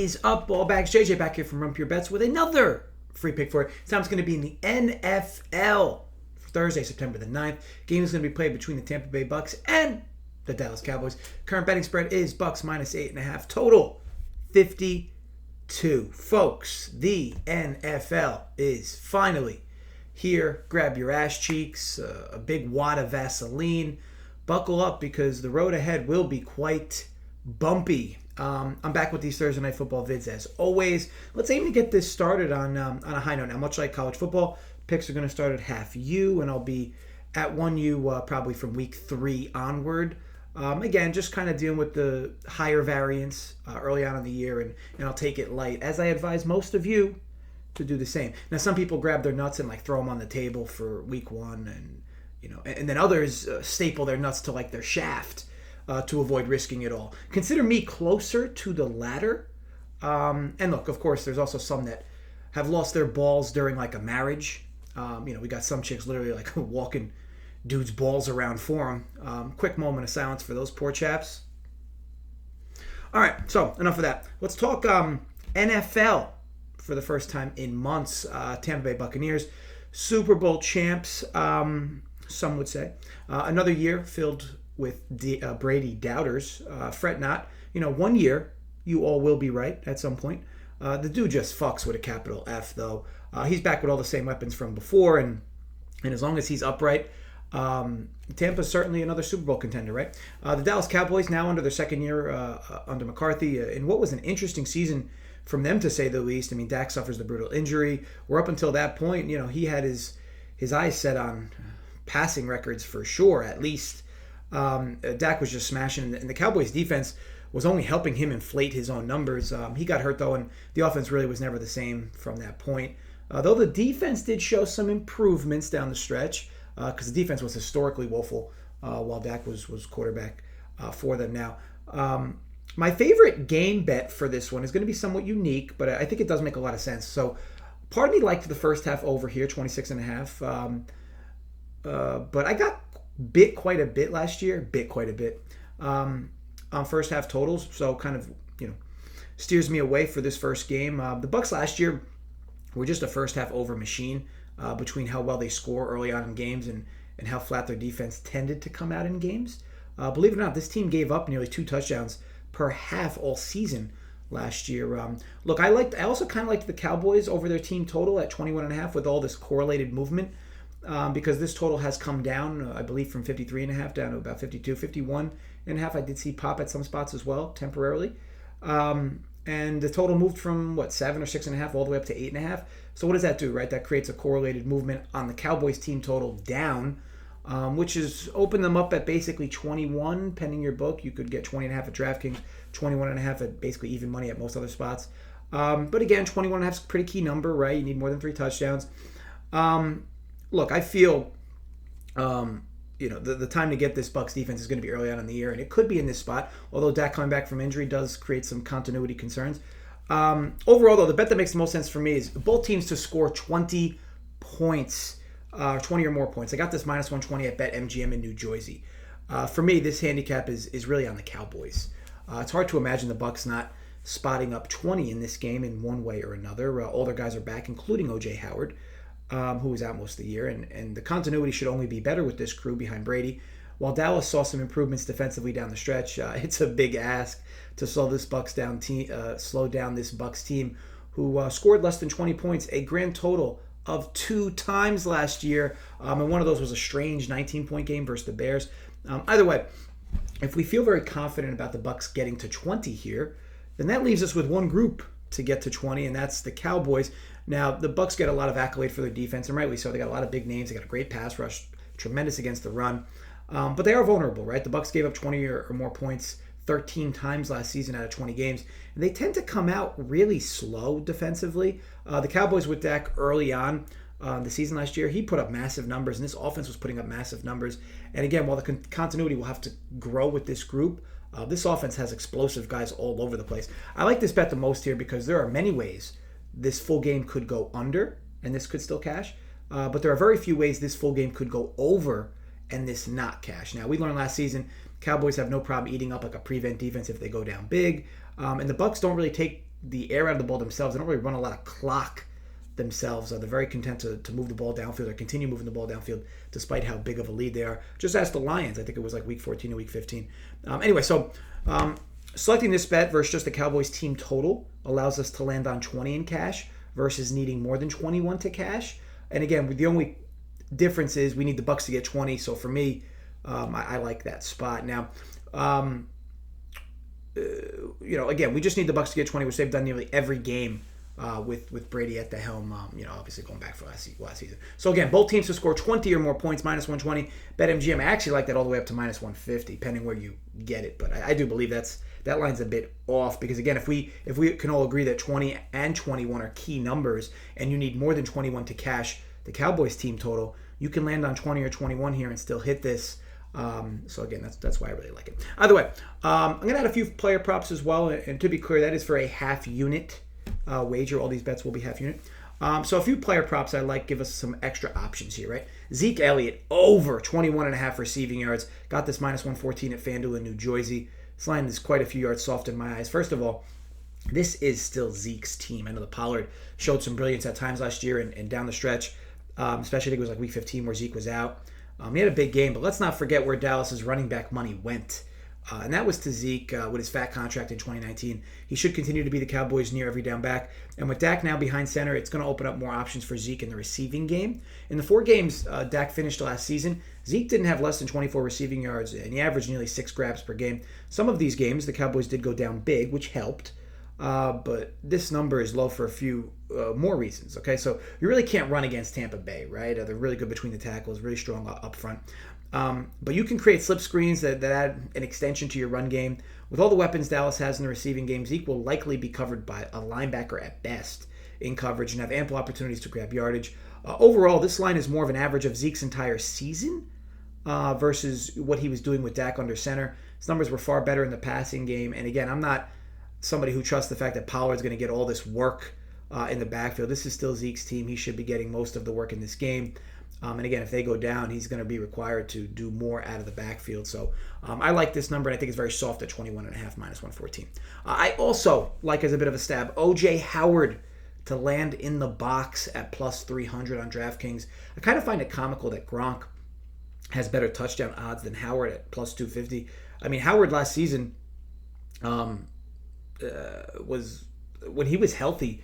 is up, ball bags? JJ back here from Run Pure Bets with another free pick for it. This time it's going to be in the NFL for Thursday, September the 9th. Game is going to be played between the Tampa Bay Bucks and the Dallas Cowboys. Current betting spread is Bucks minus 8.5. Total 52. Folks, the NFL is finally here. Grab your ass cheeks, a big wad of Vaseline. Buckle up because the road ahead will be quite bumpy. I'm back with these Thursday Night Football vids as always. Let's aim to get this started on a high note. Now, much like college football, picks are going to start at half U, and I'll be at 1U probably from week 3 onward. Again, just kind of dealing with the higher variance early on in the year, and I'll take it light, as I advise most of you to do the same. Now, some people grab their nuts and throw them on the table for week 1, and then others staple their nuts to their shaft. To avoid risking it all. Consider me closer to the latter. And look, of course, there's also some that have lost their balls during a marriage. We got some chicks literally walking dudes' balls around for them. Quick moment of silence for those poor chaps. All right, so enough of that. Let's talk NFL for the first time in months. Tampa Bay Buccaneers, Super Bowl champs, some would say. Another year filled with Brady doubters. Fret not. 1 year, you all will be right at some point. The dude just fucks with a capital F, though. He's back with all the same weapons from before, and as long as he's upright, Tampa's certainly another Super Bowl contender, right? The Dallas Cowboys, now under their second year under McCarthy, in what was an interesting season from them, to say the least. I mean, Dak suffers the brutal injury. Where up until that point, he had his eyes set on passing records for sure, at least. Dak was just smashing, and the Cowboys defense was only helping him inflate his own numbers. He got hurt, though, and the offense really was never the same from that point. Though the defense did show some improvements down the stretch, because the defense was historically woeful while Dak was quarterback for them. Now, my favorite game bet for this one is going to be somewhat unique, but I think it does make a lot of sense. So, part of me liked the first half over here, 26.5. But I got bit quite a bit last year, on first half totals, so kind of steers me away for this first game. The Bucs last year were just a first half over machine between how well they score early on in games and how flat their defense tended to come out in games. Believe it or not, this team gave up nearly 2 touchdowns per half all season last year. Look, I also kind of liked the Cowboys over their team total at 21.5 with all this correlated movement. Because this total has come down, I believe, from 53.5 down to about 52, 51.5. I did see pop at some spots as well, temporarily. And the total moved from, 7 or 6.5 all the way up to 8.5. So what does that do, right? That creates a correlated movement on the Cowboys team total down, which has opened them up at basically 21, pending your book. You could get 20.5 at DraftKings, 21.5 at basically even money at most other spots. But again, 21.5 is a pretty key number, right? You need more than 3 touchdowns. Look, I feel, the time to get this Bucs defense is going to be early on in the year, and it could be in this spot, although Dak coming back from injury does create some continuity concerns. Overall, though, the bet that makes the most sense for me is both teams to score 20 points, 20 or more points. I got this minus 120 at BetMGM in New Jersey. For me, this handicap is really on the Cowboys. It's hard to imagine the Bucs not spotting up 20 in this game in one way or another. All their guys are back, including O.J. Howard. Who was out most of the year, and the continuity should only be better with this crew behind Brady. While Dallas saw some improvements defensively down the stretch, it's a big ask to slow this Bucs down this Bucs team, who scored less than 20 points, a grand total of 2 times last year, and one of those was a strange 19-point game versus the Bears. Either way, if we feel very confident about the Bucs getting to 20 here, then that leaves us with one group to get to 20, and that's the Cowboys. Now, the Bucs get a lot of accolade for their defense, and rightly so. They got a lot of big names. They got a great pass rush, tremendous against the run. But they are vulnerable, right? The Bucs gave up 20 or more points 13 times last season out of 20 games. And they tend to come out really slow defensively. The Cowboys with Dak early on the season last year, he put up massive numbers, and this offense was putting up massive numbers. And again, while the continuity will have to grow with this group, this offense has explosive guys all over the place. I like this bet the most here because there are many ways this full game could go under, and this could still cash. But there are very few ways this full game could go over and this not cash. Now, we learned last season, Cowboys have no problem eating up a prevent defense if they go down big. And the Bucs don't really take the air out of the ball themselves. They don't really run a lot of clock themselves. They're very content to move the ball downfield or continue moving the ball downfield despite how big of a lead they are. Just ask the Lions. I think it was like week 14 or week 15. Selecting this bet versus just the Cowboys team total allows us to land on 20 in cash versus needing more than 21 to cash. And again, the only difference is we need the Bucs to get 20. So for me, I like that spot. Now, again, we just need the Bucs to get 20, which they've done nearly every game with Brady at the helm, obviously going back for last season. So again, both teams to score 20 or more points, minus 120. BetMGM, I actually like that all the way up to minus 150, depending where you get it. But I do believe that line's a bit off because, again, if we can all agree that 20 and 21 are key numbers and you need more than 21 to cash the Cowboys team total, you can land on 20 or 21 here and still hit this. So again, that's why I really like it. Either way, I'm going to add a few player props as well. And to be clear, that is for a half unit wager. All these bets will be half unit. So a few player props I like give us some extra options here, right? Zeke Elliott over 21.5 receiving yards. Got this minus 114 at FanDuel in New Jersey. This line is quite a few yards soft in my eyes. First of all, this is still Zeke's team. I know the Pollard showed some brilliance at times last year and down the stretch, especially I think it was like week 15 where Zeke was out. He had a big game, but let's not forget where Dallas's running back money went. And that was to Zeke with his fat contract in 2019. He should continue to be the Cowboys' near every down back. And with Dak now behind center, it's going to open up more options for Zeke in the receiving game. In the 4 games Dak finished last season, Zeke didn't have less than 24 receiving yards, and he averaged nearly 6 grabs per game. Some of these games, the Cowboys did go down big, which helped. But this number is low for a few more reasons. Okay, so you really can't run against Tampa Bay, right? They're really good between the tackles, really strong up front. But you can create slip screens that add an extension to your run game. With all the weapons Dallas has in the receiving game, Zeke will likely be covered by a linebacker at best in coverage and have ample opportunities to grab yardage. Overall, this line is more of an average of Zeke's entire season versus what he was doing with Dak under center. His numbers were far better in the passing game. And again, I'm not somebody who trusts the fact that Pollard's going to get all this work in the backfield. This is still Zeke's team. He should be getting most of the work in this game. And again, if they go down, he's going to be required to do more out of the backfield. So I like this number, and I think it's very soft at 21.5 minus 114. I also like, as a bit of a stab, O.J. Howard to land in the box at plus 300 on DraftKings. I kind of find it comical that Gronk has better touchdown odds than Howard at plus 250. I mean, Howard last season was, when he was healthy,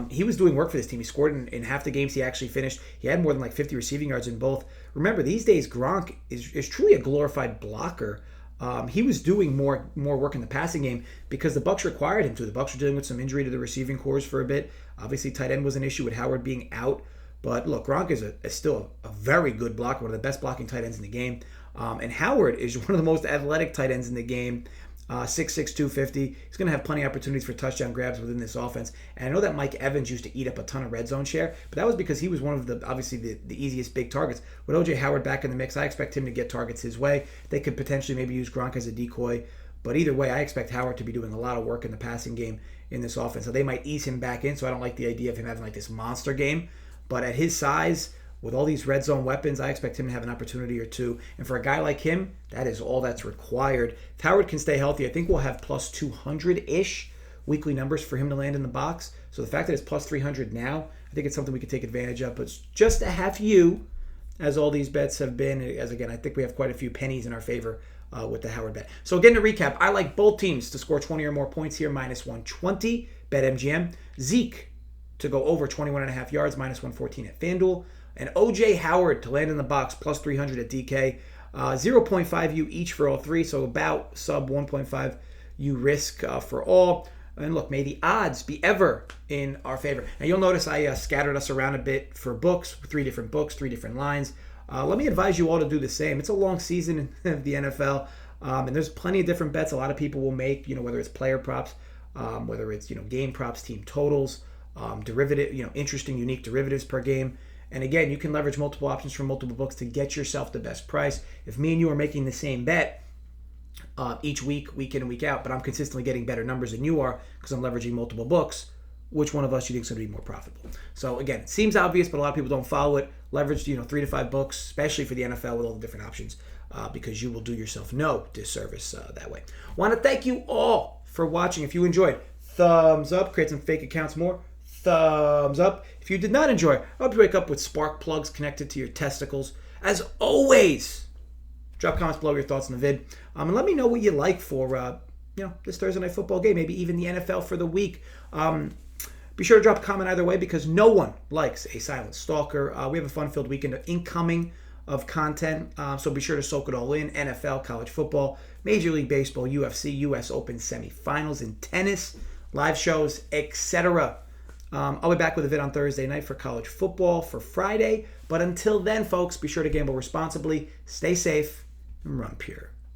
he was doing work for this team. He scored in half the games he actually finished. He had more than like 50 receiving yards in both. Remember, these days Gronk is truly a glorified blocker. He was doing more work in the passing game because the Bucs required him to. The Bucs were dealing with some injury to the receiving corps for a bit. Obviously, tight end was an issue with Howard being out. But look, Gronk is still a very good blocker, one of the best blocking tight ends in the game. And Howard is one of the most athletic tight ends in the game. 6'6", 250. He's going to have plenty of opportunities for touchdown grabs within this offense. And I know that Mike Evans used to eat up a ton of red zone share, but that was because he was one of the easiest big targets. With O.J. Howard back in the mix, I expect him to get targets his way. They could potentially maybe use Gronk as a decoy. But either way, I expect Howard to be doing a lot of work in the passing game in this offense. So they might ease him back in, so I don't like the idea of him having like this monster game. But at his size, with all these red zone weapons, I expect him to have an opportunity or two. And for a guy like him, that is all that's required. If Howard can stay healthy, I think we'll have plus 200-ish weekly numbers for him to land in the box. So the fact that it's plus 300 now, I think it's something we could take advantage of. But it's just a half U, as all these bets have been. As again, I think we have quite a few pennies in our favor with the Howard bet. So again, to recap, I like both teams to score 20 or more points here, minus 120, BetMGM. Zeke to go over 21.5 yards, minus 114 at FanDuel. And O.J. Howard to land in the box, plus 300 at DK. 0.5 U each for all three, so about sub 1.5 U risk for all. And look, may the odds be ever in our favor. Now, you'll notice I scattered us around a bit for books, 3 different books, 3 different lines. Let me advise you all to do the same. It's a long season of the NFL, and there's plenty of different bets a lot of people will make, whether it's player props, whether it's, game props, team totals, derivative, interesting, unique derivatives per game. And again, you can leverage multiple options from multiple books to get yourself the best price. If me and you are making the same bet each week, week in and week out, but I'm consistently getting better numbers than you are because I'm leveraging multiple books, which one of us you think is going to be more profitable? So again, it seems obvious, but a lot of people don't follow it. Leverage 3 to 5 books, especially for the NFL with all the different options, because you will do yourself no disservice that way. Want to thank you all for watching. If you enjoyed, thumbs up. Create some fake accounts more, thumbs up. If you did not enjoy, I hope you wake up with spark plugs connected to your testicles. As always, drop comments below your thoughts on the vid. And let me know what you like for this Thursday night football game, maybe even the NFL for the week. Be sure to drop a comment either way because no one likes a silent stalker. We have a fun-filled weekend of incoming of content, so be sure to soak it all in. NFL, college football, Major League Baseball, UFC, US Open semifinals, and tennis, live shows, etc. I'll be back with a vid on Thursday night for college football for Friday. But until then, folks, be sure to gamble responsibly, stay safe, and run pure.